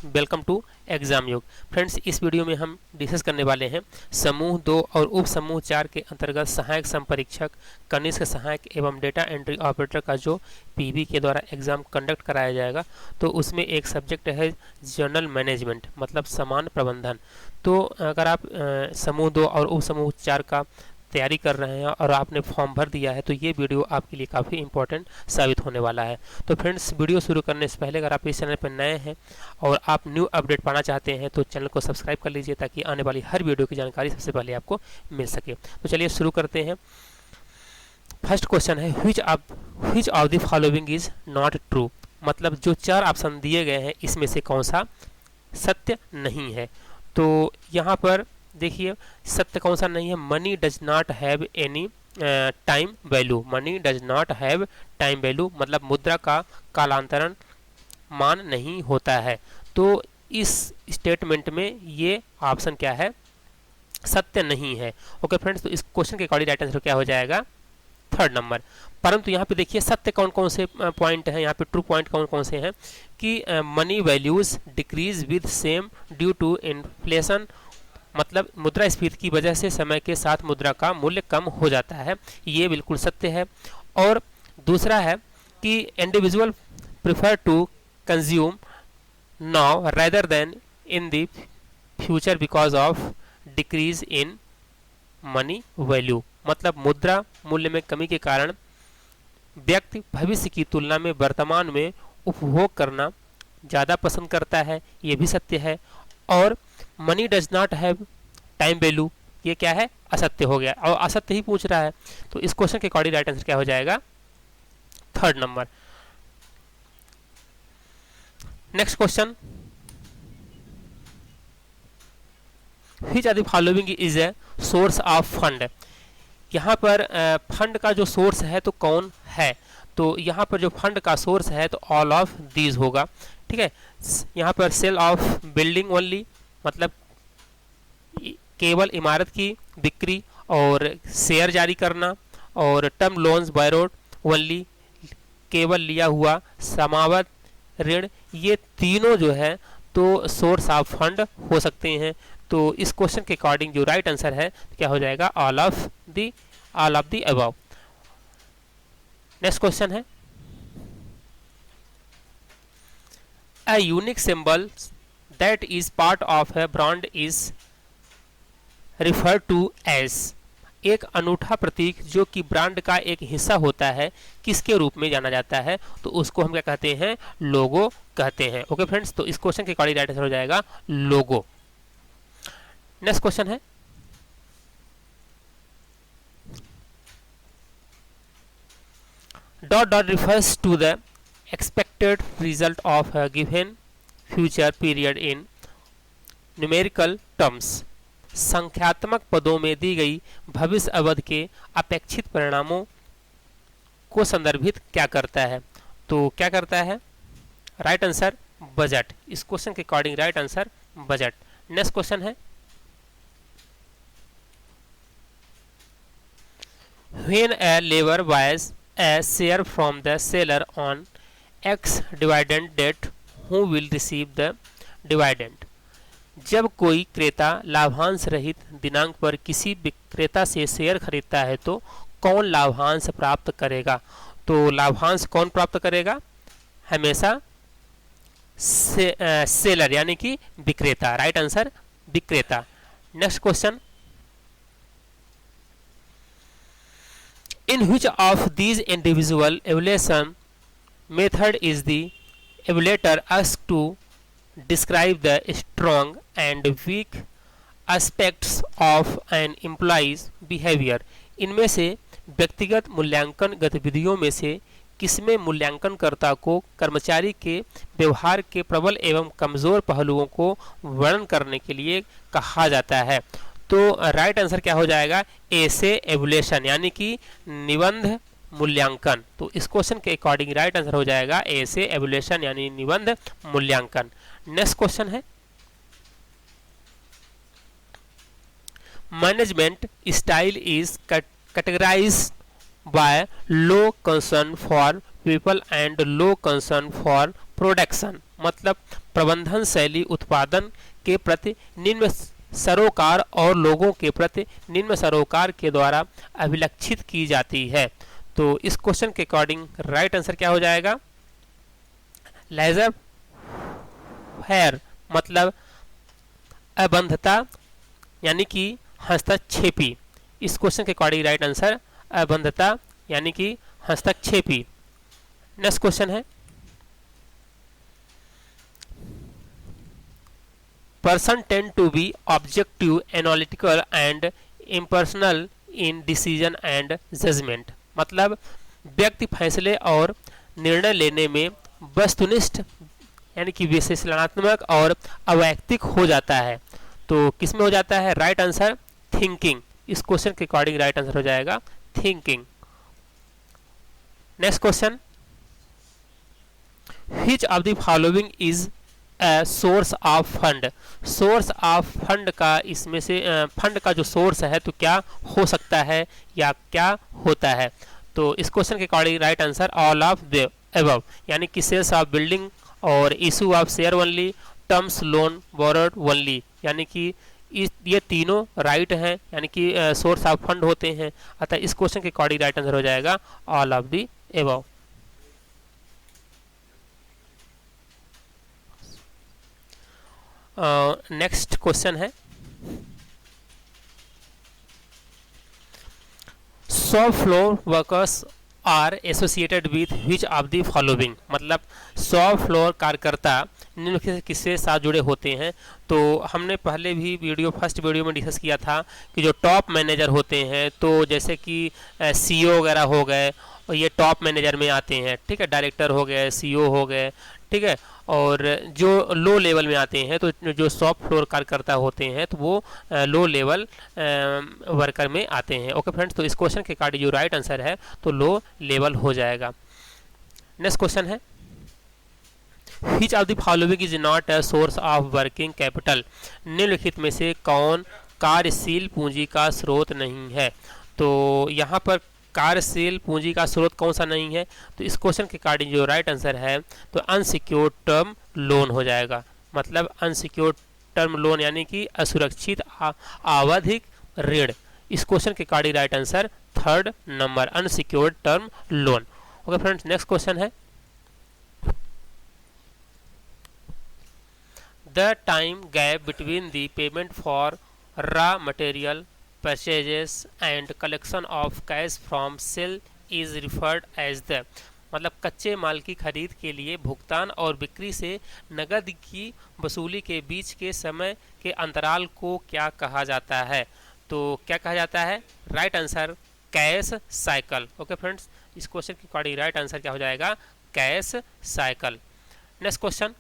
Welcome to exam योग। Friends, इस video में हम डिस्कस करने वाले हैं समूह 2 और उप समूह 4 के अंतर्गत सहायक संपरीक्षक, कनिष्ठ सहायक एवं डेटा एंट्री ऑपरेटर का जो पीबी के द्वारा एग्जाम कंडक्ट कराया जाएगा। तो उसमें एक सब्जेक्ट है जनरल मैनेजमेंट, मतलब समान प्रबंधन। तो अगर आप समूह 2 और उप समूह 4 का तैयारी कर रहे हैं और आपने फॉर्म भर दिया है तो ये वीडियो आपके लिए काफ़ी इंपॉर्टेंट साबित होने वाला है। तो फ्रेंड्स, वीडियो शुरू करने से पहले अगर आप इस चैनल पर नए हैं और आप न्यू अपडेट पाना चाहते हैं तो चैनल को सब्सक्राइब कर लीजिए ताकि आने वाली हर वीडियो की जानकारी सबसे पहले आपको मिल सके। तो चलिए शुरू करते हैं। फर्स्ट क्वेश्चन है which of the following is not true, मतलब जो 4 ऑप्शन दिए गए हैं इसमें से कौन सा सत्य नहीं है। तो यहाँ पर देखिए सत्य कौन सा नहीं है। Money does not have any time value, money does not have time value मतलब मुद्रा का कालांतरण मान नहीं होता है। तो इस स्टेटमेंट में ये ऑप्शन क्या है, सत्य नहीं है। ओके फ्रेंड्स, तो इस क्वेश्चन के अकॉर्डिंग राइट आंसर क्या हो जाएगा, 3rd नंबर। परंतु यहाँ पे देखिए सत्य कौन कौन से पॉइंट हैं, यहाँ पे ट्रू पॉइंट कौन कौन से हैं कि money values decrease with same due to inflation, मतलब मुद्रास्फीति की वजह से समय के साथ मुद्रा का मूल्य कम हो जाता है, ये बिल्कुल सत्य है। और दूसरा है कि individual prefer to consume now rather than in the future because of decrease in money value, मतलब मुद्रा मूल्य में कमी के कारण व्यक्ति भविष्य की तुलना में वर्तमान में उपभोग करना ज़्यादा पसंद करता है, ये भी सत्य है। और money does not have time value, ये क्या है, असत्य हो गया और असत्य ही पूछ रहा है। तो इस क्वेश्चन के अकॉर्डिंग राइट आंसर क्या हो जाएगा, 3rd number. Next question, which are the following is a source of fund, यहाँ पर फंड का जो सोर्स है तो कौन है। तो यहाँ पर जो फंड का सोर्स है तो ऑल ऑफ दीज होगा, ठीक है। यहाँ पर सेल ऑफ बिल्डिंग ओनली, मतलब केवल इमारत की बिक्री और शेयर जारी करना, और टर्म लोन्स बैरोड ओनली, केवल लिया हुआ समावत ऋण, ये तीनों जो है तो सोर्स ऑफ फंड हो सकते हैं। तो इस क्वेश्चन के अकॉर्डिंग जो राइट आंसर है क्या हो जाएगा, all of the above. Next question है a unique symbol that is part of a brand is referred to as, एक अनूठा प्रतीक जो कि ब्रांड का एक हिस्सा होता है किसके रूप में जाना जाता है, तो उसको हम क्या कहते हैं, लोगो कहते हैं। ओके फ्रेंड्स, तो इस क्वेश्चन के अकॉर्डिंग राइट आंसर हो जाएगा लोगो। नेक्स्ट क्वेश्चन है dot dot refers to the expected result of a given future period in numerical terms, संख्यात्मक पदों में दी गई भविष्य अवधि के अपेक्षित परिणामों को संदर्भित क्या करता है। तो क्या करता है, राइट आंसर बजट। इस क्वेश्चन के according right answer budget. Next question है when a labor buys a share from the seller on X dividend date, who will receive the dividend, जब कोई क्रेता लाभांश रहित दिनांक पर किसी विक्रेता से शेयर खरीदता है तो कौन लाभांश प्राप्त करेगा। तो लाभांश कौन प्राप्त करेगा, हमेशा सेलर यानी कि विक्रेता, राइट आंसर विक्रेता। Next question, in which of these individual evaluation method is the evaluator asked to describe the strong and weak aspects of an employee's behavior, इनमें से व्यक्तिगत मूल्यांकन गतिविधियों में से किसमें मूल्यांकनकर्ता को कर्मचारी के व्यवहार के प्रबल एवं कमजोर पहलुओं को वर्णन करने के लिए कहा जाता है। तो राइट आंसर क्या हो जाएगा, ए से एवल्यूएशन यानी कि निबंध मूल्यांकन। तो इस क्वेश्चन के अकॉर्डिंग राइट आंसर हो जाएगा ए से एवल्यूएशन यानी निबंध मूल्यांकन। नेक्स्ट क्वेश्चन है management style is categorised by low concern for people and low concern for production. मतलब प्रबंधन शैली उत्पादन के प्रति निम्न सरोकार और लोगों के प्रति निम्न सरोकार के द्वारा अभिलक्षित की जाती है। तो इस क्वेश्चन के अकॉर्डिंग राइट आंसर क्या हो जाएगा? लेजर फेयर मतलब अबंधता यानी कि हस्तक्षेपी। इस क्वेश्चन के अकॉर्डिंग राइट आंसर अबंधता यानी कि हस्तक्षेपी। नेक्स्ट क्वेश्चन है, person tend to be objective, analytical and impersonal in decision and judgment. मतलब व्यक्ति फैसले और निर्णय लेने में वस्तुनिष्ठ यानी कि विश्लेषणात्मक और अवैयक्तिक हो जाता है। तो किस में हो जाता है? Right answer thinking. इस क्वेश्चन के अकॉर्डिंग राइट आंसर हो जाएगा thinking. Next question, which of the following is source of fund. Source of fund का इसमें से फंड का जो सोर्स है तो क्या हो सकता है या क्या होता है? तो इस क्वेश्चन के according right answer all of the above यानी कि सेल्स ऑफ बिल्डिंग और issue of share only, terms loan borrowed only, यानी कि ये तीनों राइट हैं यानी कि सोर्स ऑफ फंड होते हैं। अतः इस क्वेश्चन के अकॉर्डिंग राइट आंसर हो जाएगा all of the above. Next question है, shop floor workers are associated with which of the following. मतलब शॉप फ्लोर कार्यकर्ता निम्नलिखित से किससे साथ जुड़े होते हैं? तो हमने पहले भी फर्स्ट वीडियो में डिस्कस किया था कि जो टॉप मैनेजर होते हैं, तो जैसे कि सीईओ वगैरह हो गए और ये टॉप मैनेजर में आते हैं, ठीक है। डायरेक्टर हो गए, सीईओ हो गए, ठीक है। और जो लो लेवल में आते हैं तो जो शॉप फ्लोर कार्यकर्ता होते हैं तो वो लो लेवल वर्कर में आते हैं। ओके फ्रेंड्स, तो इस क्वेश्चन के अकॉर्डिंग जो राइट आंसर है तो लो लेवल हो जाएगा। नेक्स्ट क्वेश्चन है, which of the following is not a source of working capital. निम्नलिखित में से कौन कार्यशील पूंजी का स्रोत नहीं है? तो यहाँ पर कार्यशील पूंजी का स्रोत कौन सा नहीं है? तो इस क्वेश्चन के अकॉर्डिंग जो राइट आंसर है तो अनसिक्योर्ड टर्म लोन हो जाएगा। मतलब अनसिक्योर्ड टर्म लोन यानी कि असुरक्षित आवधिक ऋण। इस क्वेश्चन के according right answer third number unsecured term loan. Okay friends, next question है, the time gap between the payment for raw material purchases and collection of cash from sale is referred as the। मतलब कच्चे माल की खरीद के लिए भुगतान और बिक्री से नकद की वसूली के बीच के समय के अंतराल को क्या कहा जाता है? तो क्या कहा जाता है? Right answer cash cycle. Okay friends, इस क्वेश्चन के अकॉर्डिंग राइट आंसर क्या हो जाएगा? Cash cycle. Next question,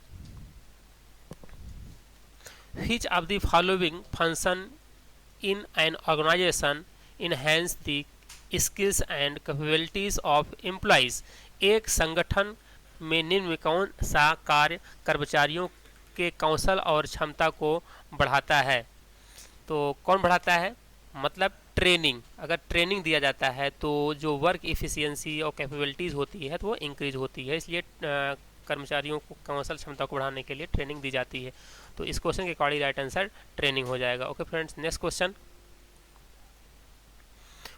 which of the following function in an organization enhance the skills and capabilities of employees। एक संगठन में निम्न कौन सा कार्य कर्मचारियों के कौशल और क्षमता को बढ़ाता है? तो कौन बढ़ाता है? मतलब ट्रेनिंग। अगर ट्रेनिंग दिया जाता है तो जो वर्क इफिशियंसी और कैपेबिलिटीज़ होती है तो वो इंक्रीज होती है, इसलिए कर्मचारियों को कौशल क्षमता को बढ़ाने के लिए ट्रेनिंग दी जाती है। तो इस क्वेश्चन के अकॉर्डिंग राइट आंसर ट्रेनिंग हो जाएगा। Okay friends, next question,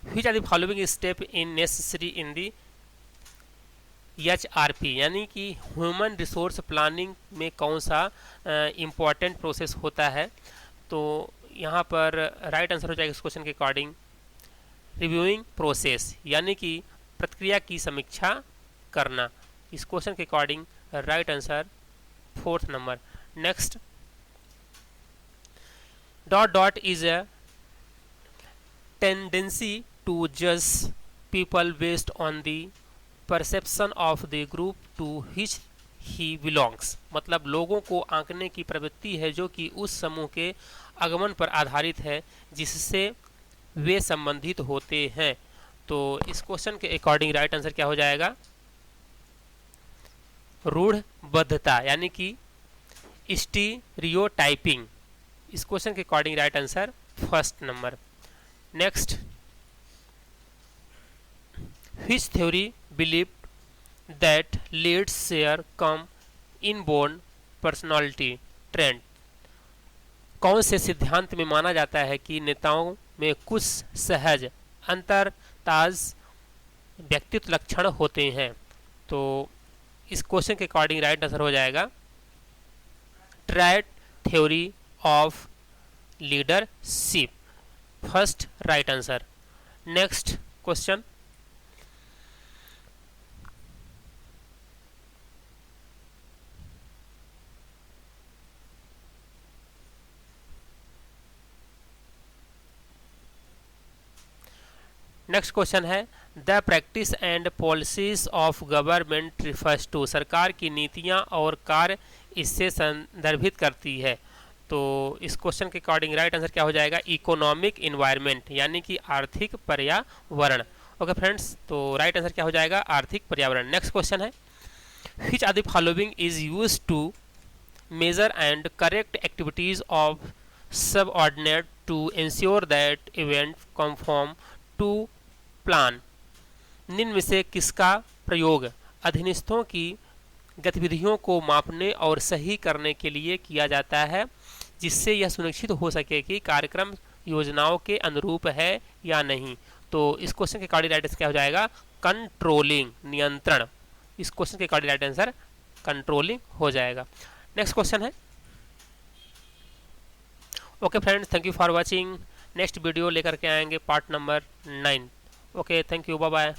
which are the following step in necessary in the HRP यानी कि ह्यूमन रिसोर्स प्लानिंग में कौन सा इम्पॉर्टेंट प्रोसेस होता है? तो यहाँ पर राइट आंसर हो जाएगा इस क्वेश्चन के अकॉर्डिंग रिव्यूइंग प्रोसेस यानी कि प्रक्रिया की समीक्षा करना। इस क्वेश्चन के according right answer fourth number. Next, dot is a tendency to जज people based on the perception of the group to which he belongs. मतलब लोगों को आंकने की प्रवृत्ति है जो कि उस समूह के आगमन पर आधारित है जिससे वे संबंधित होते हैं। तो इस क्वेश्चन के अकॉर्डिंग राइट आंसर क्या हो जाएगा? रूढ़बद्धता यानी कि स्टीरियोटाइपिंग। इस क्वेश्चन के according right answer first number. Next, which theory believed that leads share come inborn personality trend. कौन से सिद्धांत में माना जाता है कि नेताओं में कुछ सहज अंतर्ताज व्यक्तित्व लक्षण होते हैं? तो इस क्वेश्चन के अकॉर्डिंग राइट आंसर हो जाएगा triad theory of leadership, first right answer. Next question, next question है the practice and policies of government refers to, सरकार की नीतियां और कार्य इससे संदर्भित करती है। तो इस क्वेश्चन के अकॉर्डिंग राइट आंसर क्या हो जाएगा? इकोनॉमिक इन्वायरमेंट, यानी कि आर्थिक पर्यावरण। ओके फ्रेंड्स, तो राइट आंसर क्या हो जाएगा? आर्थिक पर्यावरण। नेक्स्ट क्वेश्चन है which are the following is used to measure and correct activities of subordinate to ensure that event conform to plan. निम्न में से किसका प्रयोग अधीनस्थों की गतिविधियों को मापने और सही करने के लिए किया जाता है, जिससे यह सुनिश्चित हो सके कि कार्यक्रम योजनाओं के अनुरूप है या नहीं? तो इस क्वेश्चन के अकॉर्डिंग राइट आंसर क्या हो जाएगा? कंट्रोलिंग, नियंत्रण। इस क्वेश्चन के अकॉर्डिंग राइट आंसर कंट्रोलिंग हो जाएगा। नेक्स्ट क्वेश्चन है, okay friends, thank you for watching. Next video लेकर के आएंगे part number 9। Okay, thank you, bye bye.